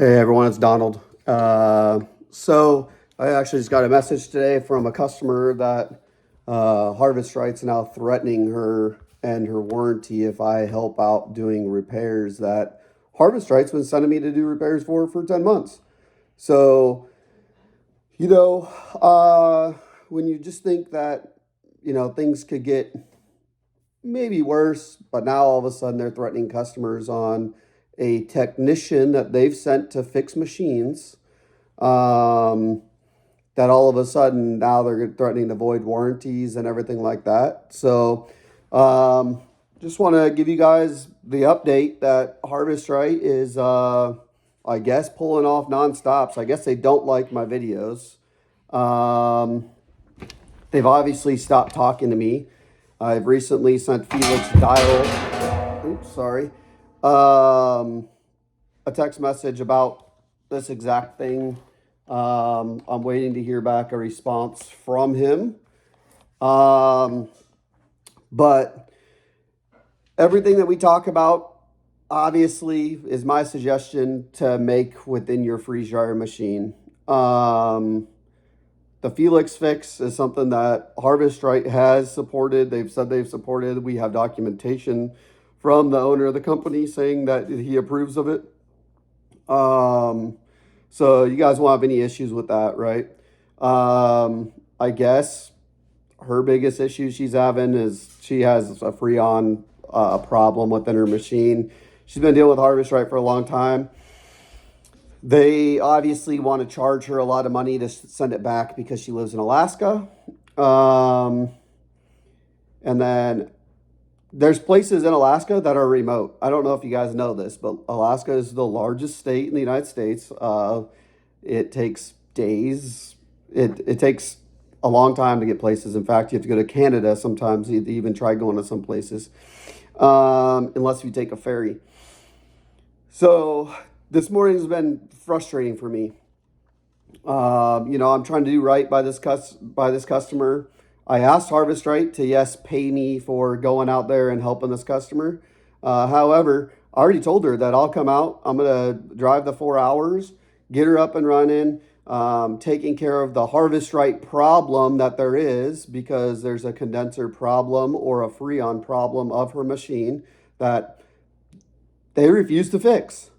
Hey everyone, it's Donald. So I actually just got a message today from a customer that Harvest Right's now threatening her and her warranty if I help out doing repairs that Harvest Right's been sending me to do repairs for 10 months. So, you know, when you just think that, things could get maybe worse, but now all of a sudden they're threatening customers on a technician that they've sent to fix machines. Um, that all of a sudden now they're threatening to void warranties and everything like that. So, um, just want to give you guys the update that Harvest Right is, I guess, pulling off nonstops. I guess they don't like my videos. Um, they've obviously stopped talking to me. I've recently sent Felix um, a text message about this exact thing. I'm waiting to hear back a response from him. Um, but everything that we talk about, obviously, is my suggestion to make within your freeze dryer machine. The Felix fix is something that Harvest Right has supported. They've said they've supported. We have documentation from the owner of the company saying that he approves of it. So you guys won't have any issues with that, right? I guess her biggest issue she's having is she has a Freon problem within her machine. She's been dealing with Harvest Right for a long time. They obviously want to charge her a lot of money to send it back because she lives in Alaska. And then there's places in Alaska that are remote. I don't know if you guys know this, but Alaska is the largest state in the United States. It takes days. It takes a long time to get places. In fact, you have to go to Canada sometimes to even try going to some places, unless you take a ferry. So this morning's been frustrating for me. I'm trying to do right by this customer. I asked Harvest Right to, yes, pay me for going out there and helping this customer. However, I already told her that I'll come out. I'm going to drive the 4 hours, get her up and running, taking care of the Harvest Right problem that there is because there's a condenser problem or a Freon problem of her machine that they refuse to fix.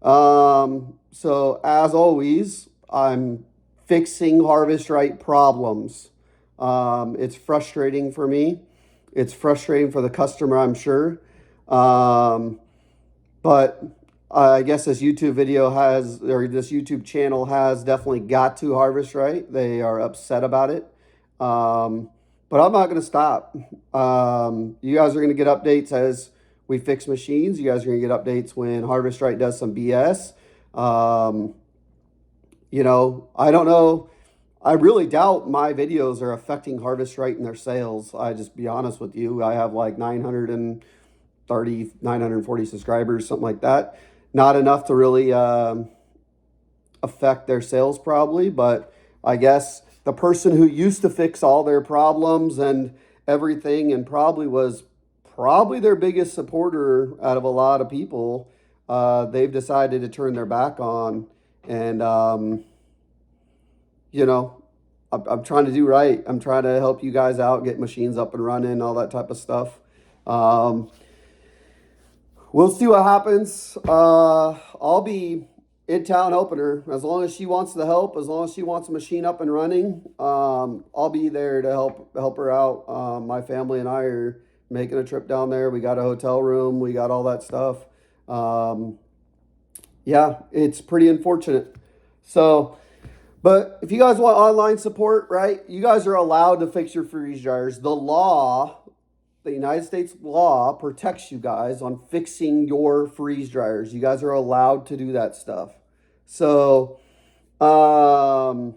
So as always, I'm fixing Harvest Right problems. It's frustrating for me. It's frustrating for the customer, I'm sure. But I guess this YouTube channel has definitely got to Harvest Right. They are upset about it. But I'm not going to stop. You guys are going to get updates as we fix machines. You guys are going to get updates when Harvest Right does some BS. I don't know. I really doubt my videos are affecting Harvest Right in their sales. I just be honest with you. I have like 940 subscribers, something like that. Not enough to really affect their sales probably, but I guess the person who used to fix all their problems and everything and was probably their biggest supporter out of a lot of people, they've decided to turn their back on. And, I'm trying to do right. I'm trying to help you guys out, get machines up and running, all that type of stuff. We'll see what happens. I'll be in town helping her as long as she wants the help. As long as she wants a machine up and running, I'll be there to help her out. My family and I are making a trip down there. We got a hotel room. We got all that stuff. Yeah, it's pretty unfortunate. So, but if you guys want online support, right, you guys are allowed to fix your freeze dryers. The United States law protects you guys on fixing your freeze dryers. You guys are allowed to do that stuff. So, but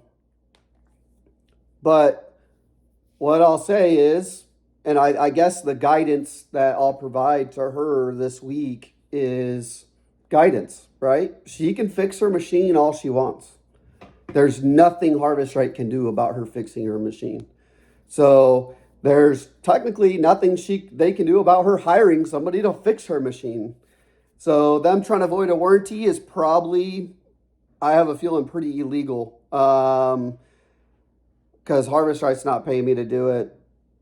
what I'll say is, and I guess the guidance that I'll provide to her this week is guidance, right? She can fix her machine all she wants. There's nothing Harvest Right can do about her fixing her machine. So there's technically nothing they can do about her hiring somebody to fix her machine. So them trying to avoid a warranty is probably I have a feeling pretty illegal. Because Harvest Right's not paying me to do it.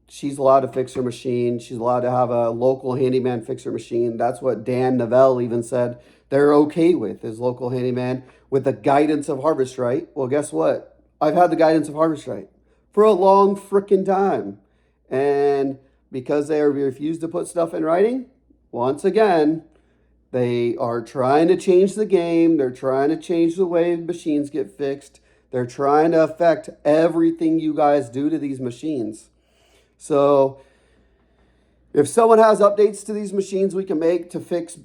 She's allowed to fix her machine. She's allowed to have a local handyman fix her machine. That's what Dan Novell even said they're okay with, is local handyman with the guidance of Harvest Right. Well, guess what? I've had the guidance of Harvest Right for a long freaking time. And because they refuse to put stuff in writing, once again, they are trying to change the game. They're trying to change the way machines get fixed. They're trying to affect everything you guys do to these machines. So if someone has updates to these machines we can make to fix,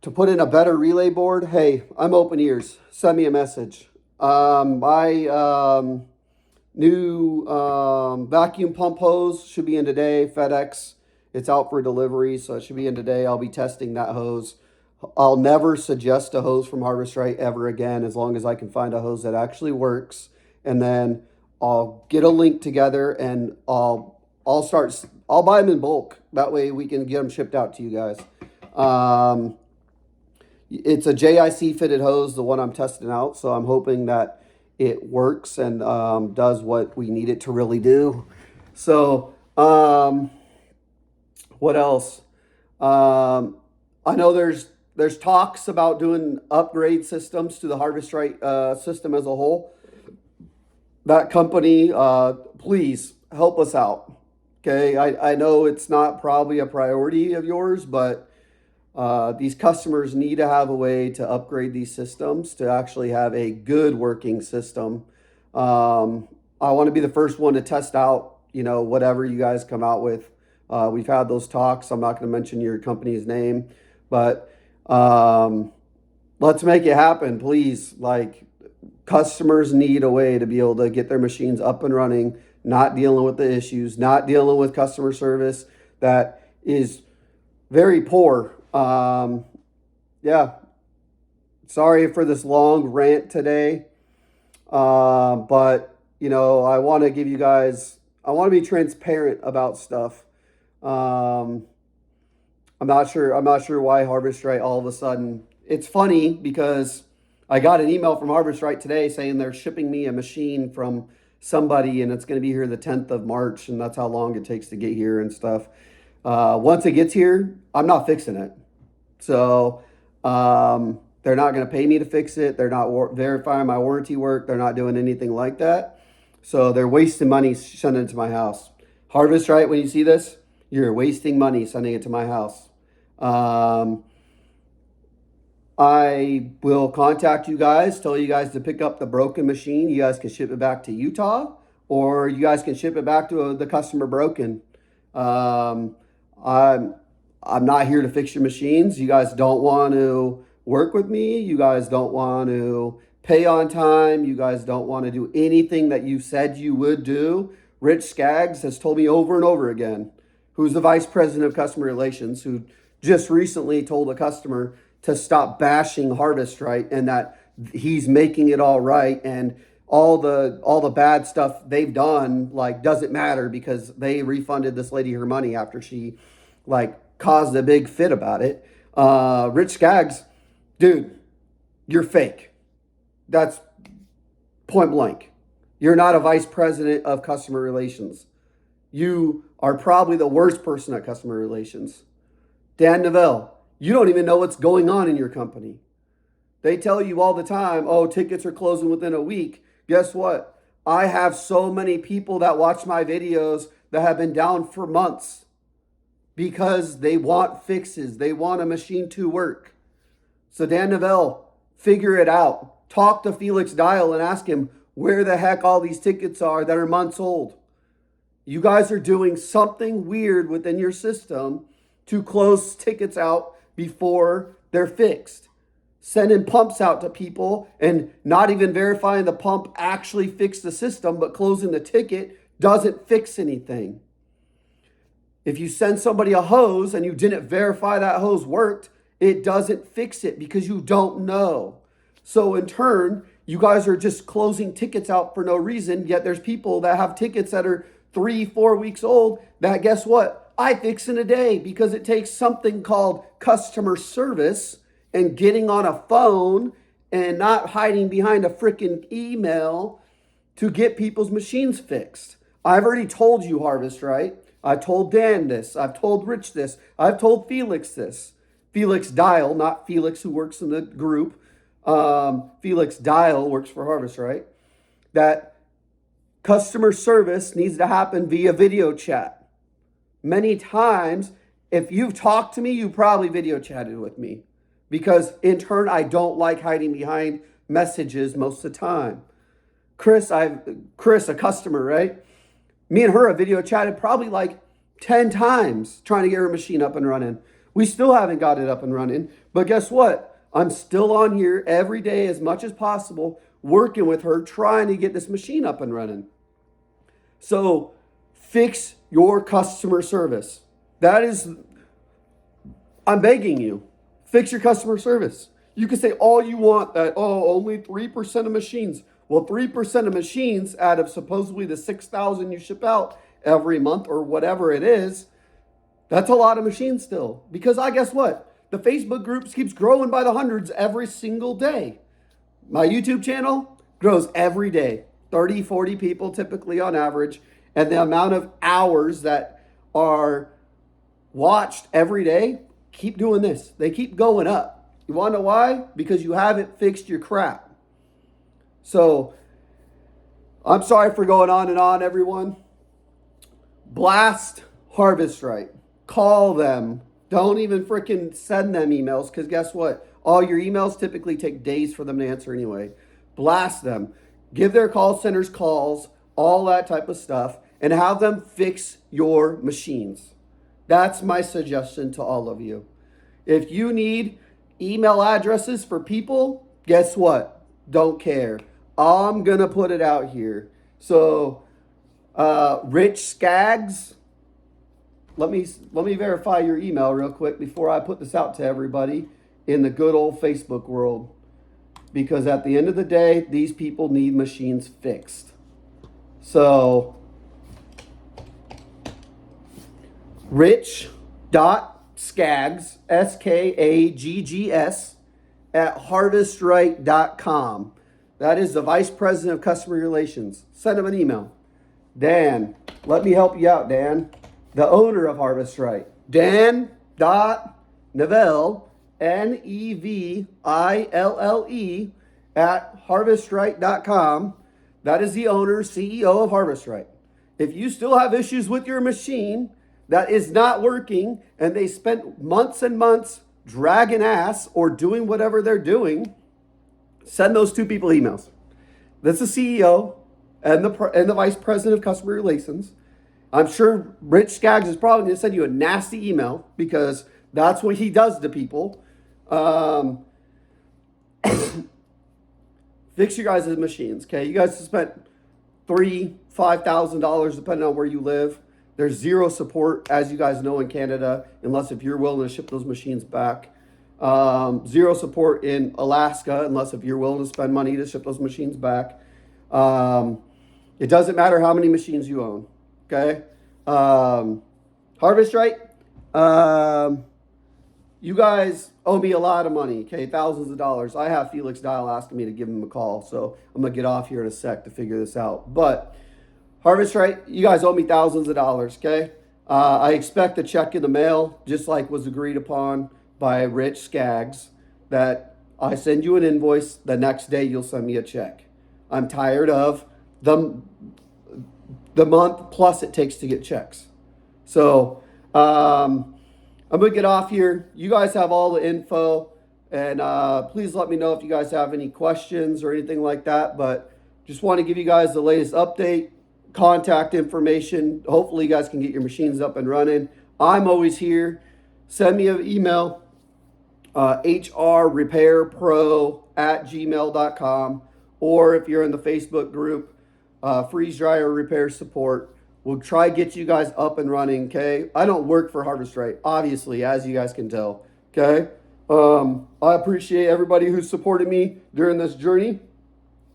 to put in a better relay board, hey, I'm open ears. Send me a message. My new vacuum pump hose should be in today. FedEx, it's out for delivery, so it should be in today. I'll be testing that hose. I'll never suggest a hose from Harvest Right ever again, as long as I can find a hose that actually works. And then I'll get a link together and I'll buy them in bulk. That way we can get them shipped out to you guys. It's a JIC fitted hose, the one I'm testing out. So I'm hoping that it works and does what we need it to really do. So what else? I know there's talks about doing upgrade systems to the Harvest Right system as a whole. That company, please help us out. Okay, I know it's not probably a priority of yours, but these customers need to have a way to upgrade these systems to actually have a good working system. I want to be the first one to test out, whatever you guys come out with. We've had those talks. I'm not going to mention your company's name, but let's make it happen, please. Like, customers need a way to be able to get their machines up and running, not dealing with the issues, not dealing with customer service that is very poor. Yeah, sorry for this long rant today. But I want to give you guys, I want to be transparent about stuff. I'm not sure why Harvest Right all of a sudden. It's funny because I got an email from Harvest Right today saying they're shipping me a machine from somebody and it's going to be here the 10th of March, and that's how long it takes to get here and stuff. Once it gets here, I'm not fixing it. So they're not going to pay me to fix it. They're not verifying my warranty work. They're not doing anything like that. So they're wasting money sending it to my house. Harvest Right, when you see this, you're wasting money sending it to my house. I will contact you guys, tell you guys to pick up the broken machine. You guys can ship it back to Utah, or you guys can ship it back to the customer broken. I'm not here to fix your machines. You guys don't want to work with me. You guys don't want to pay on time. You guys don't want to do anything that you said you would do. Rich Skaggs has told me over and over again, who's the vice president of customer relations, who just recently told a customer to stop bashing Harvest Right and that he's making it all right, and all the bad stuff they've done doesn't matter because they refunded this lady her money after she caused a big fit about it. Rich Skaggs, dude, you're fake. That's point blank. You're not a vice president of customer relations. You are probably the worst person at customer relations. Dan Novell, you don't even know what's going on in your company. They tell you all the time, oh, tickets are closing within a week. Guess what? I have so many people that watch my videos that have been down for months because they want fixes. They want a machine to work. So Dan Novell, figure it out. Talk to Felix Dial and ask him where the heck all these tickets are that are months old. You guys are doing something weird within your system to close tickets out before they're fixed. Sending pumps out to people and not even verifying the pump actually fixed the system, but closing the ticket doesn't fix anything. If you send somebody a hose and you didn't verify that hose worked, it doesn't fix it because you don't know. So in turn, you guys are just closing tickets out for no reason, yet there's people that have tickets that are 3-4 weeks old that, guess what? I fix in a day, because it takes something called customer service and getting on a phone and not hiding behind a freaking email to get people's machines fixed. I've already told you, Harvest Right. I told Dan this. I've told Rich this. I've told Felix this. Felix Dial, not Felix who works in the group. Felix Dial works for Harvest Right. That customer service needs to happen via video chat. Many times, if you've talked to me, you probably video chatted with me. Because in turn, I don't like hiding behind messages most of the time. Chris, a customer, right? Me and her have video chatted probably like 10 times trying to get her machine up and running. We still haven't got it up and running. But guess what? I'm still on here every day as much as possible, working with her, trying to get this machine up and running. So fix your customer service. I'm begging you, fix your customer service. You can say all you want that, only 3% of machines. Well, 3% of machines out of supposedly the 6,000 you ship out every month or whatever it is, that's a lot of machines still. Because guess what? The Facebook groups keeps growing by the hundreds every single day. My YouTube channel grows every day. 30, 40 people typically on average. And the amount of hours that are watched every day, keep doing this. They keep going up. You want to know why? Because you haven't fixed your crap. So, I'm sorry for going on and on, everyone. Blast Harvest Right. Call them. Don't even freaking send them emails, because guess what? All your emails typically take days for them to answer anyway. Blast them. Give their call centers calls, all that type of stuff, and have them fix your machines. That's my suggestion to all of you. If you need email addresses for people, guess what? Don't care. I'm going to put it out here. So, Rich Skaggs, let me verify your email real quick before I put this out to everybody in the good old Facebook world. Because at the end of the day, these people need machines fixed. So, rich.skaggs, Skaggs, at harvestright.com. That is the Vice President of Customer Relations. Send him an email. Dan, let me help you out, Dan. The owner of Harvest Right. Dan.Neville, Neville, at harvestright.com. That is the owner, CEO of Harvest Right. If you still have issues with your machine that is not working, and they spent months and months dragging ass or doing whatever they're doing, send those two people emails. That's the CEO and the Vice President of Customer Relations. I'm sure Rich Skaggs is probably going to send you a nasty email because that's what he does to people. Fix your guys' machines, okay? You guys have spent $3,000-$5,000 depending on where you live. There's zero support, as you guys know, in Canada, unless if you're willing to ship those machines back. Zero support in Alaska, unless if you're willing to spend money to ship those machines back. It doesn't matter how many machines you own, okay? Harvest Right, you guys owe me a lot of money, okay? Thousands of dollars. I have Felix Dial asking me to give him a call, so I'm going to get off here in a sec to figure this out. But Harvest Right, you guys owe me thousands of dollars, okay? I expect a check in the mail, just like was agreed upon by Rich Skaggs, that I send you an invoice, the next day you'll send me a check. I'm tired of the month plus it takes to get checks. So I'm going to get off here. You guys have all the info, and please let me know if you guys have any questions or anything like that. But just want to give you guys the latest update, contact information. Hopefully you guys can get your machines up and running. I'm always here. Send me an email, hrrepairpro@gmail.com, or if you're in the Facebook group, Freeze Dryer Repair Support. We'll try to get you guys up and running, okay? I don't work for Harvest Right, obviously, as you guys can tell, okay? I appreciate everybody who's supported me during this journey.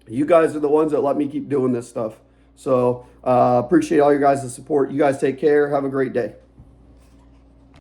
You guys are the ones that let me keep doing this stuff. So appreciate all your guys' support. You guys take care. Have a great day.